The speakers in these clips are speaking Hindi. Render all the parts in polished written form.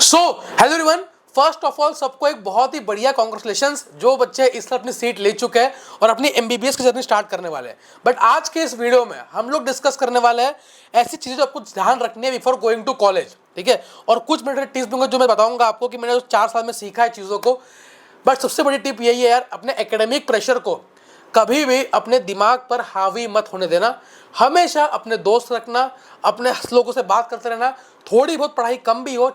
So hello everyone, first of all सबको एक बहुत ही बढ़िया कॉन्ग्रेचुलेशंस जो बच्चे इस अपनी सीट ले चुके हैं और अपनी एमबीबीएस की जर्नी स्टार्ट करने वाले हैं। बट आज के इस वीडियो में हम लोग डिस्कस करने वाले हैं ऐसी चीज़ें जो आपको ध्यान रखनी है बिफोर गोइंग टू कॉलेज, ठीक है। और कुछ मिनट टिप्स दूंगा जो मैं बताऊंगा आपको कि मैंने जो 4 साल में सीखा है चीज़ों को। बट सबसे बड़ी टिप यही है यार, अपने एकेडमिक प्रेशर को कभी भी अपने दिमाग पर हावी मत होने देना। हमेशा अपने दोस्त रखना, अपने लोगों से बात करते रहना। थोड़ी बहुत पढ़ाई कम भी हो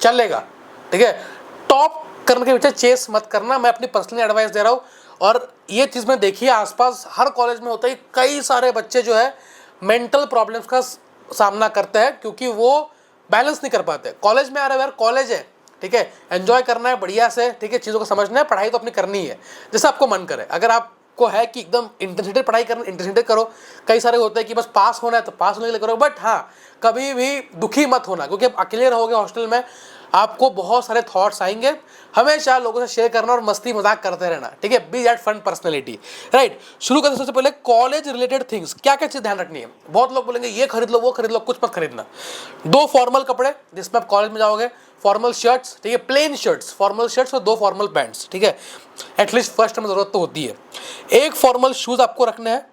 चलेगा, ठीक है। टॉप करने के पीछे चेस मत करना, मैं अपनी पर्सनल एडवाइस दे रहा हूँ। और ये चीज़ मैं देखी है आसपास हर कॉलेज में होता है, कई सारे बच्चे जो है मेंटल प्रॉब्लम्स का सामना करते हैं क्योंकि वो बैलेंस नहीं कर पाते। कॉलेज में आ रहे हो यार, कॉलेज है, ठीक है, एंजॉय करना है बढ़िया से, ठीक है, चीज़ों को समझना है, पढ़ाई तो अपनी करनी है जैसा आपको मन करे। अगर आपको है कि एकदम इंटेंसिटी पढ़ाई करना, इंटेंसिटी करो। कई सारे होते हैं कि बस पास होना है तो पास होने के लिए करो, बट हाँ कभी भी दुखी मत होना क्योंकि आप अकेले रहोगे हॉस्टल में, आपको बहुत सारे थॉट्स आएंगे। हमेशा लोगों से शेयर करना और मस्ती मजाक करते रहना, ठीक है। Be that fun personality, right. शुरू करते सबसे पहले कॉलेज रिलेटेड थिंग्स, क्या क्या चीज़ ध्यान रखनी है। बहुत लोग बोलेंगे ये खरीद लो वो खरीद लो, कुछ मत खरीदना। 2 फॉर्मल कपड़े जिसमें आप कॉलेज में जाओगे, फॉर्मल शर्ट्स, ठीक है, प्लेन शर्ट्स, फॉर्मल शर्ट्स और 2 फॉर्मल पैंट्स, ठीक है। एटलीस्ट फर्स्ट में ज़रूरत तो होती है। एक फॉर्मल शूज़ आपको रखने हैं,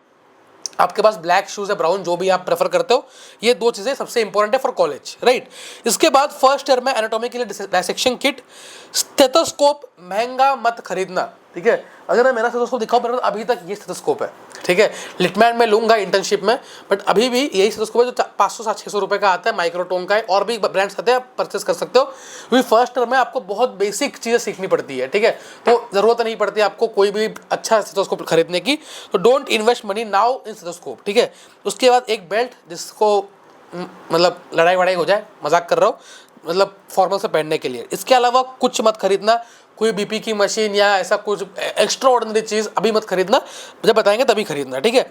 आपके पास ब्लैक शूज़ है, ब्राउन, जो भी आप प्रेफर करते हो। ये 2 चीज़ें सबसे इंपॉर्टेंट है फॉर कॉलेज, राइट। इसके बाद फर्स्ट ईयर में एनाटॉमी के लिए डायसेक्शन किट, स्टेथोस्कोप महंगा मत खरीदना, ठीक है। अगर मैं मेरा स्टेथोस्कोप दिखाऊं, मेरे पास अभी तक ये स्टेथोस्कोप है, ठीक है। लिटमैन में लूंगा इंटर्नशिप में, बट अभी भी यही स्टेथोस्कोप है जो 500-600 रुपये का आता है, माइक्रोटोन का है, और भी ब्रांड्स आते हैं, आप परचेस कर सकते हो। क्योंकि फर्स्ट ईयर में आपको बहुत बेसिक चीज़ें सीखनी पड़ती है, ठीक है। तो ज़रूरत नहीं पड़ती आपको कोई भी अच्छा स्टेथोस्कोप खरीदने की, तो don't invest money now in stethoscope, ठीक है। उसके बाद एक बेल्ट जिसको मतलब लड़ाई वड़ाई हो जाए, मजाक कर रहा हूँ, मतलब फॉर्मल से पहनने के लिए। इसके अलावा कुछ मत खरीदना, कोई बीपी की मशीन या ऐसा कुछ एक्स्ट्रा ऑर्डिनरी चीज़ अभी मत खरीदना, जब बताएंगे तभी खरीदना, ठीक है।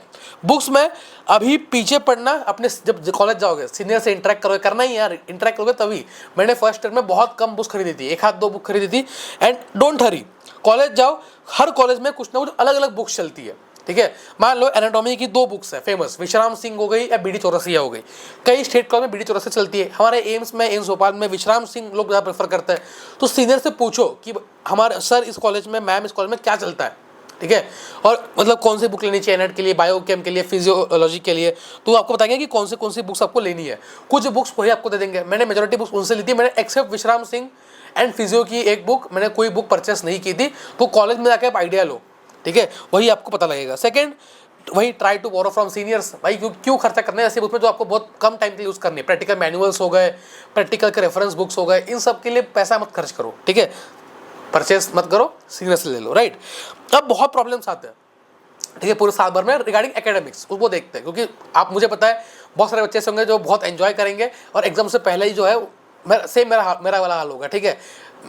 बुक्स में अभी पीछे पढ़ना, अपने जब कॉलेज जाओगे सीनियर से इंटरेक्ट करोगे, करना ही यार, इंटरेक्ट करोगे तभी। मैंने फर्स्ट ईयर में बहुत कम बुक्स खरीदी थी, 1-2 बुक खरीदी थी। एंड डोंट हरी, कॉलेज जाओ, हर कॉलेज में कुछ ना कुछ अलग अलग बुक्स चलती है, ठीक है। मान लो एनाटॉमी की 2 बुक्स है फेमस, विश्राम सिंह हो गई या बीडी चौरसिया हो गई। कई स्टेट कॉलेज में बीडी चौरसिया चलती है, हमारे एम्स भोपाल में विश्राम सिंह लोग ज़्यादा प्रेफर करते हैं। तो सीनियर से पूछो कि हमारे सर इस कॉलेज में, मैम इस कॉलेज में क्या चलता है, ठीक है। और मतलब कौन सी बुक लेनी चाहिए एनएट के लिए, बायोकेम के लिए, फिजियोलॉजी के लिए, तो आपको बताएंगे कि कौन सी बुक्स आपको लेनी है। कुछ बुक्स वही आपको दे देंगे। मैंने मेजोरिटी बुक्स उनसे ली थी, मैंने एक्सेप्ट विश्राम सिंह एंड फिजियो की एक बुक, मैंने कोई बुक परचेस नहीं की थी। तो कॉलेज में जाकर आप आइडिया लो, ठीक है, वही आपको पता लगेगा। सेकंड, वही try to borrow from seniors. भाई क्यों खर्चा करना है ऐसी बुक में जो आपको बहुत कम टाइम के लिए यूज़ करनी है। प्रैक्टिकल मैनुअल्स हो गए, प्रैक्टिकल के रेफरेंस बुक्स हो गए, इन सब के लिए पैसा मत खर्च करो, ठीक है। परचेस मत करो, सीनियर से ले लो, राइट। अब बहुत प्रॉब्लम्स आते हैं, ठीक है, पूरे साल भर में रिगार्डिंग एकेडमिक्स, उसको देखते हैं क्योंकि आप, मुझे पता है बहुत सारे बच्चे होंगे जो बहुत एंजॉय करेंगे और एग्जाम से पहले ही जो है मेरा वाला हाल होगा, ठीक है।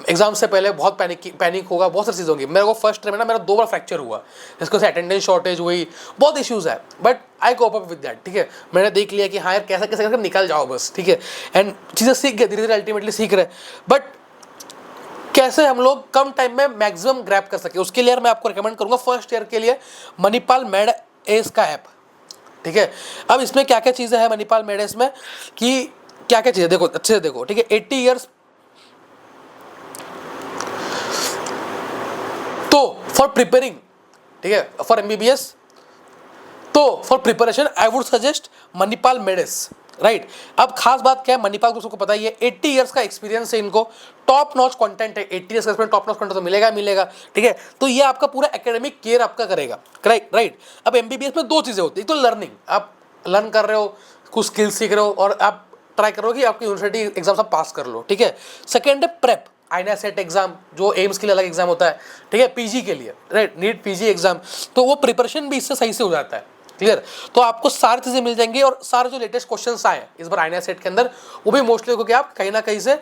एग्जाम से पहले बहुत पैनिक होगा, बहुत सारी चीज़ होंगी। मेरे को फर्स्ट टाइम में ना मेरा 2 बार फ्रैक्चर हुआ, जिसको से अटेंडेंस शॉर्टेज हुई, बहुत इश्यूज है, but I cope up with that, ठीक है। मैंने देख लिया कि हाँ यार कैसे कैसे करके निकल जाओ बस, ठीक है। एंड चीज़ें सीख गए, धीरे धीरे अल्टीमेटली सीख रहे। बट कैसे हम लोग कम टाइम में मैक्सिमम ग्रैब कर सके, उसके लिए मैं आपको रिकमेंड करूंगा फर्स्ट ईयर के लिए मणिपाल मेड एस का ऐप, ठीक है। अब इसमें क्या क्या चीज़ें हैं मणिपाल मेड एस में, कि क्या क्या चीज़ें देखो, अच्छे से देखो, ठीक है। 80 ईयर्स तो फॉर प्रिपेयरिंग, ठीक है, फॉर एमबीबीएस, तो for preparation I would suggest Manipal मेडेस, राइट। अब खास बात क्या है, मणिपाल को सबको पता ही है, 80 ईयर्स का एक्सपीरियंस है इनको, टॉप नॉच कंटेंट है। 80 ईयर्स का टॉप नॉच कंटेंट तो मिलेगा, ठीक है। तो ये आपका पूरा एकेडमिक केयर आपका करेगा, राइट। अब एमबीबीएस में 2 चीज़ें होती है, एक तो लर्निंग, आप लर्न कर रहे हो, कुछ स्किल्स सीख रहे हो और आप ट्राई कर रहे हो कि आपकी यूनिवर्सिटी एग्जाम आप पास कर लो, ठीक है। सेकेंड है प्रेप, आईना सेट एग्जाम, जो एम्स के लिए अलग एग्जाम होता है, ठीक है, पीजी के लिए, राइट, नीट पीजी एग्जाम, तो वो प्रिपरेशन भी इससे सही से हो जाता है, क्लियर। तो आपको सारी चीज़ें मिल जाएंगी और सारे जो लेटेस्ट क्वेश्चंस आए इस बार आईना सेट के अंदर, वो भी मोस्टली क्योंकि आप कहीं ना कहीं से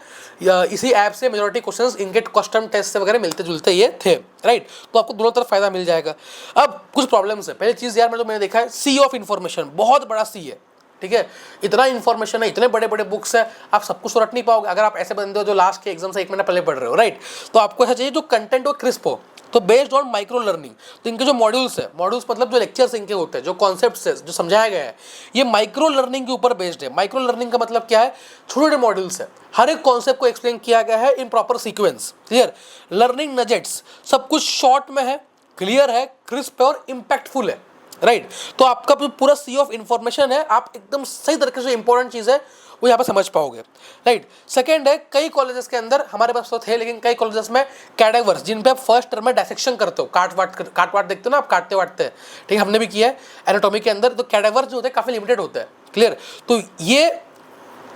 इसी ऐप से मेजोरिटी क्वेश्चंस इनके कस्टम टेस्ट से वगैरह मिलते जुलते ये थे, राइट। तो आपको दोनों तरफ फायदा मिल जाएगा। अब कुछ प्रॉब्लम्स है। पहली चीज़ यार, मैंने देखा है सी ऑफ इन्फॉर्मेशन, बहुत बड़ा सी है, ठीक है। इतना इन्फॉर्मेशन है, इतने बड़े बड़े बुक्स है, आप सब कुछ रट नहीं पाओगे अगर आप ऐसे बंदे हो जो लास्ट के एग्जाम से 1 महीना पहले पढ़ रहे हो, राइट। तो आपको ऐसा चाहिए जो कंटेंट हो क्रिस्प हो, तो बेस्ड ऑन माइक्रो लर्निंग, तो इनके जो मॉड्यूल्स है, मॉड्यूल्स मतलब जो लेक्चर्स इनके होते हैं, जो कॉन्सेप्ट्स है, जो समझाया गया है, ये माइक्रो लर्निंग के ऊपर बेस्ड है। माइक्रो लर्निंग का मतलब क्या है, छोटे छोटे मॉड्यूल्स है, हर एक कॉन्सेप्ट को एक्सप्लेन किया गया है in proper sequence. Clear? Learning nuggets, सब कुछ शॉर्ट में है, क्लियर है, क्रिस्प है और इम्पैक्टफुल है। राइट? तो आपका जो पूरा सी ऑफ इंफॉर्मेशन है, आप एकदम सही तरीके से इंपॉर्टेंट चीज़ है वो यहाँ पे समझ पाओगे। राइट? सेकंड है, कई कॉलेजेस के अंदर, हमारे पास तो थे लेकिन कई कॉलेजेस में कैडेवर्स, जिन पे आप फर्स्ट टर्म में डायसेक्शन करते हो, काट वाट देखते हो ना आप, काटते वाटते हैं, ठीक है, हमने भी किया है एनाटॉमी के अंदर। तो कैडेवर्स जो होते हैं काफ़ी लिमिटेड होते हैं। क्लियर? तो ये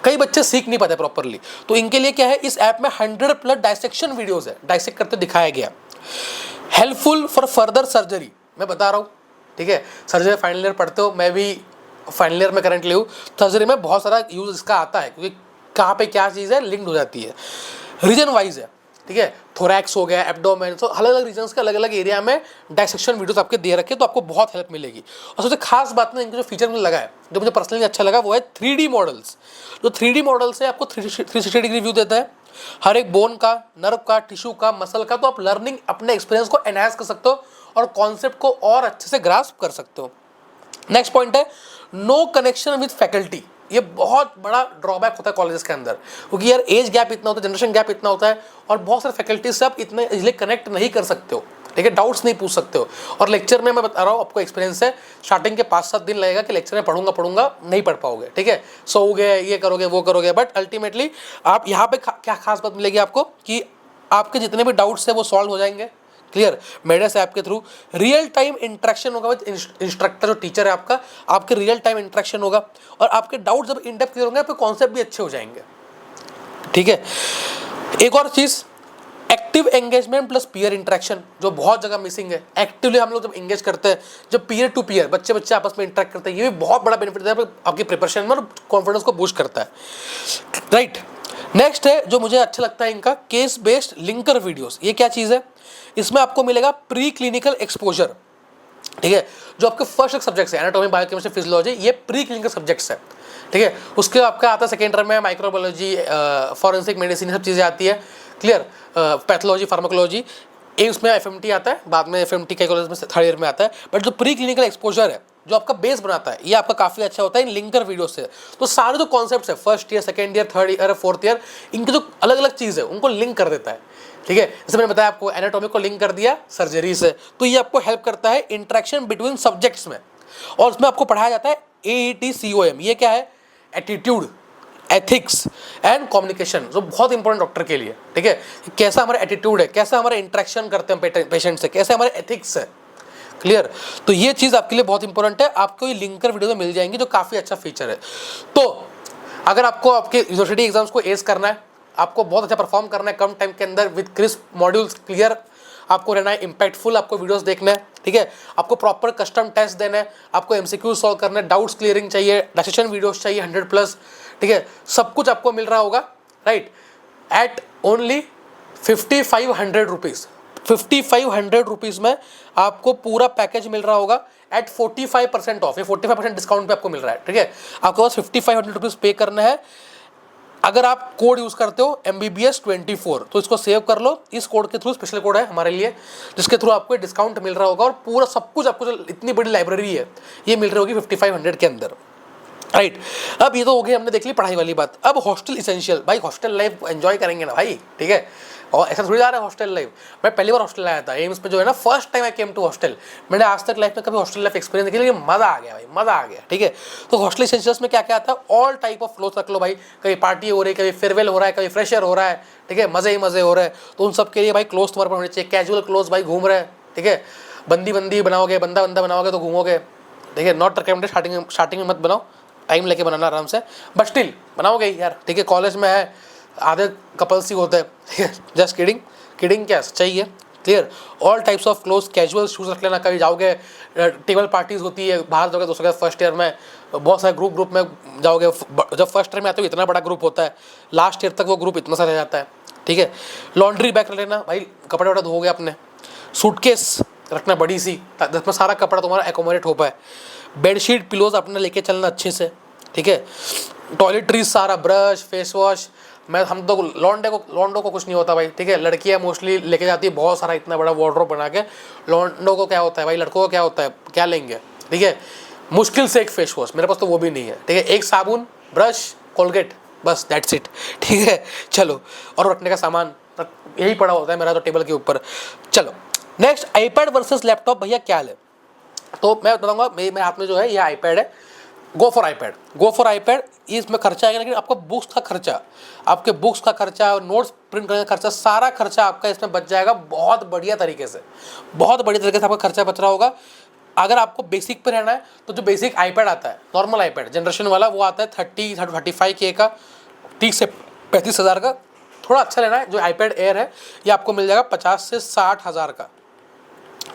कई बच्चे सीख नहीं पाते प्रॉपरली, तो इनके लिए क्या है, इस ऐप में 100+ डायसेक्शन वीडियोस है, डायसेक्ट करते दिखाया गया। हेल्पफुल फॉर फर्दर सर्जरी, मैं बता रहा हूँ, ठीक है, सर्जरी फाइनल ईयर पढ़ते हो, मैं भी फाइनल ईयर में करंटली हूँ। सर्जरी में बहुत सारा यूज इसका आता है, क्योंकि कहाँ पे क्या चीज़ है लिंक्ड हो जाती है, रीजन वाइज है, ठीक है, थोरैक्स हो गया, एब्डोमेन, तो अलग अलग रीजन्स के अलग अलग एरिया में डायसेक्शन वीडियोस आपके दे रखे, तो आपको बहुत हेल्प मिलेगी। और सबसे खास बात ना, इनके जो फीचर मुझे लगा है, जो मुझे पर्सनली अच्छा लगा, वो है 3D मॉडल्स। जो 3D मॉडल्स है आपको 360 डिग्री व्यू देता है, हर एक बोन का, नर्व का, टिश्यू का, मसल का, तो आप लर्निंग अपने एक्सपीरियंस को एनहांस कर सकते हो और कॉन्सेप्ट को और अच्छे से ग्रास्प कर सकते हो। नेक्स्ट पॉइंट है, नो कनेक्शन विद फैकल्टी। ये बहुत बड़ा ड्रॉबैक होता है कॉलेजेस के अंदर, क्योंकि यार एज गैप इतना होता है, जनरेशन गैप इतना होता है, और बहुत सारे फैकल्टीज से आप इतने इजीली कनेक्ट नहीं कर सकते हो, ठीक है, डाउट्स नहीं पूछ सकते हो। और लेक्चर में मैं बता रहा हूँ, आपको एक्सपीरियंस है, स्टार्टिंग के 5-7 दिन लगेगा कि लेक्चर में पढ़ूंगा नहीं पढ़ पाओगे, ठीक है, सोओगे, ये करोगे वो करोगे, बट अल्टीमेटली आप यहाँ पे क्या खास बात मिलेगी आपको, कि आपके जितने भी डाउट्स है वो सॉल्व हो जाएंगे। क्लियर? मेडस ऐप के थ्रू रियल टाइम इंटरेक्शन होगा विद इंस्ट्रक्टर, जो टीचर है आपका, आपके रियल टाइम इंटरेक्शन होगा, और आपके डाउट जब इन डेप्थ क्लियर होंगे, आपके कॉन्सेप्ट भी अच्छे हो जाएंगे। ठीक है? एक और चीज, active engagement plus peer interaction, जो बहुत जगह मिसिंग है। एक्टिवली हम लोग जब एंगेज करते हैं, जब पीयर टू पीयर बच्चे बच्चे आपस में इंटरेक्ट करते हैं, ये भी बहुत बड़ा बेनिफिट है आपकी प्रिपरेशन में और कॉन्फिडेंस को बूस्ट करता है। राइट? नेक्स्ट है जो मुझे अच्छा लगता है इनका, केस बेस्ड लिंकर वीडियोस। ये क्या चीज़ है? इसमें आपको मिलेगा प्री क्लिनिकल एक्सपोजर, ठीक है, जो आपके फर्स्ट सब्जेक्ट्स है, एनाटॉमी, बायोकेमिस्ट्री, फिजियोलॉजी, ये प्री क्लिनिकल सब्जेक्ट्स है, ठीक है। उसके आपका आता है सेकेंड टर्म में माइक्रोबायोलॉजी, फॉरेंसिक मेडिसिन, सब चीज़ें आती है। क्लियर? पैथोलॉजी, फार्माकोलॉजी, ये उसमें एफएमटी आता है, बाद में एफएमटी के कॉलेज में थर्ड ईयर में आता है। बट जो प्री क्लिनिकल एक्सपोजर है, जो आपका बेस बनाता है, ये आपका काफ़ी अच्छा होता है इन लिंकर वीडियो से। तो सारे जो कॉन्सेप्ट्स है, first year, second year, third year, fourth year, इनके जो अलग अलग चीज़ है उनको लिंक कर देता है, ठीक है। जैसे मैंने बताया आपको, एनाटॉमी को लिंक कर दिया सर्जरी से, तो ये आपको हेल्प करता है इंटरेक्शन बिटवीन सब्जेक्ट्स में। और उसमें आपको पढ़ाया जाता है AET-COM। ये क्या है? एटीट्यूड, एथिक्स एंड कम्युनिकेशन, जो बहुत इंपॉर्टेंट डॉक्टर के लिए, ठीक है। कैसा हमारा एटीट्यूड है, कैसा हमारा इंटरेक्शन करते हैं पेशेंट से, कैसे हमारे एथिक्स है। क्लियर? तो ये चीज़ आपके लिए बहुत इंपॉर्टेंट है, आपको ये लिंकर वीडियो में मिल जाएंगी, जो काफ़ी अच्छा फीचर है। तो अगर आपको आपके यूनिवर्सिटी एग्जाम्स को एस करना है, आपको बहुत अच्छा परफॉर्म करना है कम टाइम के अंदर विद क्रिस्प मॉड्यूल्स, क्लियर आपको रहना है, इंपैक्टफुल आपको वीडियोस देखना है, ठीक है, आपको प्रॉपर कस्टम टेस्ट देना है, आपको MCQ सॉल्व करना है, डाउट्स क्लियरिंग चाहिए, डायसेक्शन वीडियोस चाहिए 100+, ठीक है, सब कुछ आपको मिल रहा होगा, right, at only 5500 rupees. 5500 rupees में आपको पूरा पैकेज मिल रहा होगा एट 45% ऑफ। ये 45% डिस्काउंट पे आपको मिल रहा है, ठीक है। आपको बस 5500 रुपीज़ पे करना है। अगर आप कोड यूज़ करते हो MBBS24, तो इसको सेव कर लो। इस कोड के थ्रू, स्पेशल कोड है हमारे लिए, जिसके थ्रू आपको डिस्काउंट मिल रहा होगा, और पूरा सब कुछ आपको, जो इतनी बड़ी लाइब्रेरी है, ये मिल रही होगी 5500 के अंदर, राइट। अब ये तो हो गई, हमने देख ली पढ़ाई वाली बात। अब हॉस्टल इसेंशियल, भाई हॉस्टल लाइफ एंजॉय करेंगे ना भाई, ठीक है। और ऐसा थोड़ी जा रहा है हॉस्टल लाइफ। मैं पहली बार हॉस्टल आया था एम्स में, जो है ना, first time I came to hostel. मैंने आज तक लाइफ में कभी हॉस्टल लाइफ एक्सपीरियंस नहीं किया, लेकिन मज़ा आ गया भाई, मज़ा आ गया, ठीक है। तो हॉस्टल इसेंशियल्स में क्या क्या आता है? ऑल टाइप ऑफ क्लोथ रख लो भाई, कभी पार्टी हो रही है, कभी फेयरवेल हो रहा है, कभी फ्रेशर हो रहा है, ठीक है, मज़े ही मज़े हो रहे हैं। तो उन सब के लिए भाई क्लोथ तुम्हारे पास होने चाहिए, कैजुअल क्लोथ भाई, घूम रहे हैं, ठीक है, बंदी बनाओगे, बंदा बनाओगे तो घूमोगे, ठीक है। नॉट रिकमेंडेड, स्टार्टिंग में मत बनाओ, टाइम लेके बनाना आराम से, बट स्टिल बनाओगे यार, ठीक है। कॉलेज में है, आधे कपल्स ही होते हैं, ठीक है, जस्ट किडिंग क्या सच्चाई है। Clear? All types of cloth, casual shoes रख लेना। कभी जाओगे, टेबल पार्टीज़ होती है, बाहर जाओगे दोस्तों के, फर्स्ट ईयर में बहुत सारे ग्रुप में जाओगे। जब फर्स्ट ईयर में आते हो इतना बड़ा ग्रुप होता है, लास्ट ईयर तक वो ग्रुप इतना सा रह जाता है, ठीक है। लॉन्ड्री बैग रख लेना भाई, कपड़े वपड़े धोगे अपने। सूटकेस रखना बड़ी सी, जिसमें सारा कपड़ा तुम्हारा एकोमोडेट हो पाए। बेडशीट, पिलोज अपने लेके चलना अच्छे से, ठीक है। टॉयलेटरीज सारा, ब्रश, फेस वॉश, हम तो लॉन्डो को कुछ नहीं होता भाई, ठीक है। लड़कियां मोस्टली लेके जाती है बहुत सारा इतना बड़ा वार्डरोब बना के। लॉन्डो को क्या होता है भाई, लड़कों को क्या होता है, क्या लेंगे, ठीक है। मुश्किल से एक फेस वॉश, मेरे पास तो वो भी नहीं है, ठीक है। एक साबुन, ब्रश, कोलगेट, बस दैट्स इट, ठीक है। चलो, और रखने का सामान यही पड़ा होता है मेरा तो टेबल के ऊपर। चलो नेक्स्ट, आईपैड वर्सेस लैपटॉप, भैया क्या ले। तो मैं बताऊंगा, मेरे हाथ में जो है ये आईपैड है। Go for iPad. इसमें खर्चा आएगा, लेकिन आपका बुक्स का खर्चा, आपके बुक्स का खर्चा, नोट्स प्रिंट करने का खर्चा, सारा खर्चा आपका इसमें बच जाएगा बहुत बढ़िया तरीके से। आपका खर्चा बच रहा होगा। अगर आपको बेसिक पे रहना है तो जो बेसिक आईपैड आता है, नॉर्मल आईपैड जनरेशन वाला, वो आता है 35K का, 30 से 35 हज़ार का। थोड़ा अच्छा लेना है, जो आईपैड एयर है ये आपको मिल जाएगा 50 से 60 हज़ार का,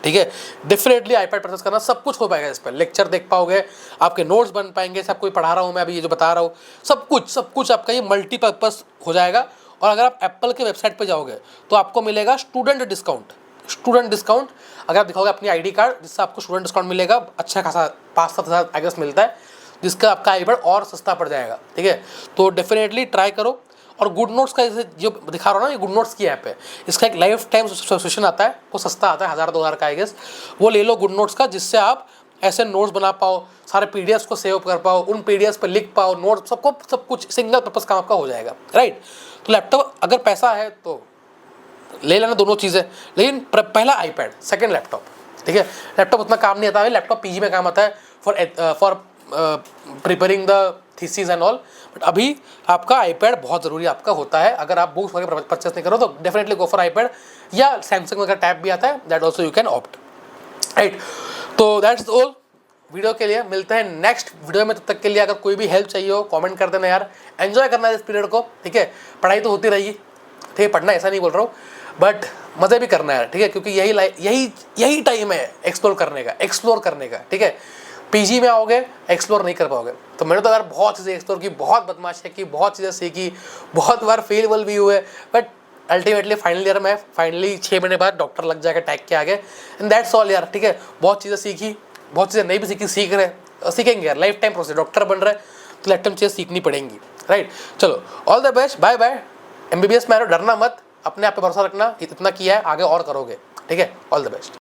ठीक है। डेफिनेटली आईपैड परचेस करना, सब कुछ हो पाएगा इस पर। लेक्चर देख पाओगे, आपके नोट्स बन पाएंगे, सब कोई पढ़ा रहा हूँ मैं अभी, ये जो बता रहा हूँ, सब कुछ आपका ये मल्टीपर्पज़ हो जाएगा। और अगर आप एप्पल के वेबसाइट पे जाओगे तो आपको मिलेगा स्टूडेंट डिस्काउंट। अगर आप दिखाओगे अपनी आईडी कार्ड, जिससे आपको स्टूडेंट डिस्काउंट मिलेगा, अच्छा खासा 5-7 हज़ार आई गेस मिलता है, जिसका आपका आईपैड और सस्ता पड़ जाएगा, ठीक है। तो डेफिनेटली ट्राई करो। और गुड नोट्स का जैसे जो दिखा रहा हूँ ना, ये गुड नोट्स की ऐप है, इसका एक लाइफ टाइम सब्सक्रिप्शन आता है, वो सस्ता आता है, 1000-2000 का आई गेस। वो ले लो गुड नोट्स का, जिससे आप ऐसे नोट्स बना पाओ, सारे पीडीएफ्स को सेव कर पाओ, उन पीडीएफ्स पर लिख पाओ नोट्स, सब कुछ सिंगल पर्पस काम आपका हो जाएगा, राइट। तो लैपटॉप अगर पैसा है तो ले लेना दोनों चीज़ें, लेकिन पहला आईपैड, सेकंड लैपटॉप, ठीक है। लैपटॉप उतना काम नहीं आता है, लैपटॉप पीजी में काम आता है for preparing the thesis and all. But अभी आपका आईपैड बहुत ज़रूरी आपका होता है। अगर आप बुक्स वगैरह परचेस नहीं करो तो डेफिनेटली गो फॉर आईपैड, या सैमसंग वगैरह टैब भी आता है, that also you can opt, right. तो दैट्स ऑल वीडियो के लिए। मिलते हैं नेक्स्ट वीडियो में, तब तक के लिए अगर कोई भी हेल्प चाहिए हो कमेंट कर देना यार। एंजॉय करना है इस पीरियड को, ठीक है। पढ़ाई तो होती रहेगी, ठीक है, पढ़ना ऐसा नहीं बोल रहा हूँ, बट मज़े भी करना है, ठीक है, क्योंकि यही टाइम है एक्सप्लोर करने का, ठीक है। पीजी में आओगे एक्सप्लोर नहीं कर पाओगे। तो मैंने तो यार बहुत चीज़ें एक्सप्लोर की, बहुत बदमाशियाँ की, बहुत चीज़ें सीखी, बहुत बार फेल भी हुए, बट अल्टीमेटली फाइनल ईयर में फाइनली 6 महीने बाद डॉक्टर लग जाएगा टैग के आगे, एंड दैट्स ऑल यार, ठीक है। बहुत चीज़ें सीखी, बहुत चीज़ें नहीं भी सीखी, सीखेंगे यार, लाइफ टाइम प्रोसेस। डॉक्टर बन रहे तो लाइफ टाइम चीज़ें सीखनी पड़ेंगी, राइट। चलो, all the best, bye bye. MBBS में आ रहे हो, डरना मत, अपने आप पे भरोसा रखना, इतना किया है आगे और करोगे, ठीक है। All the best.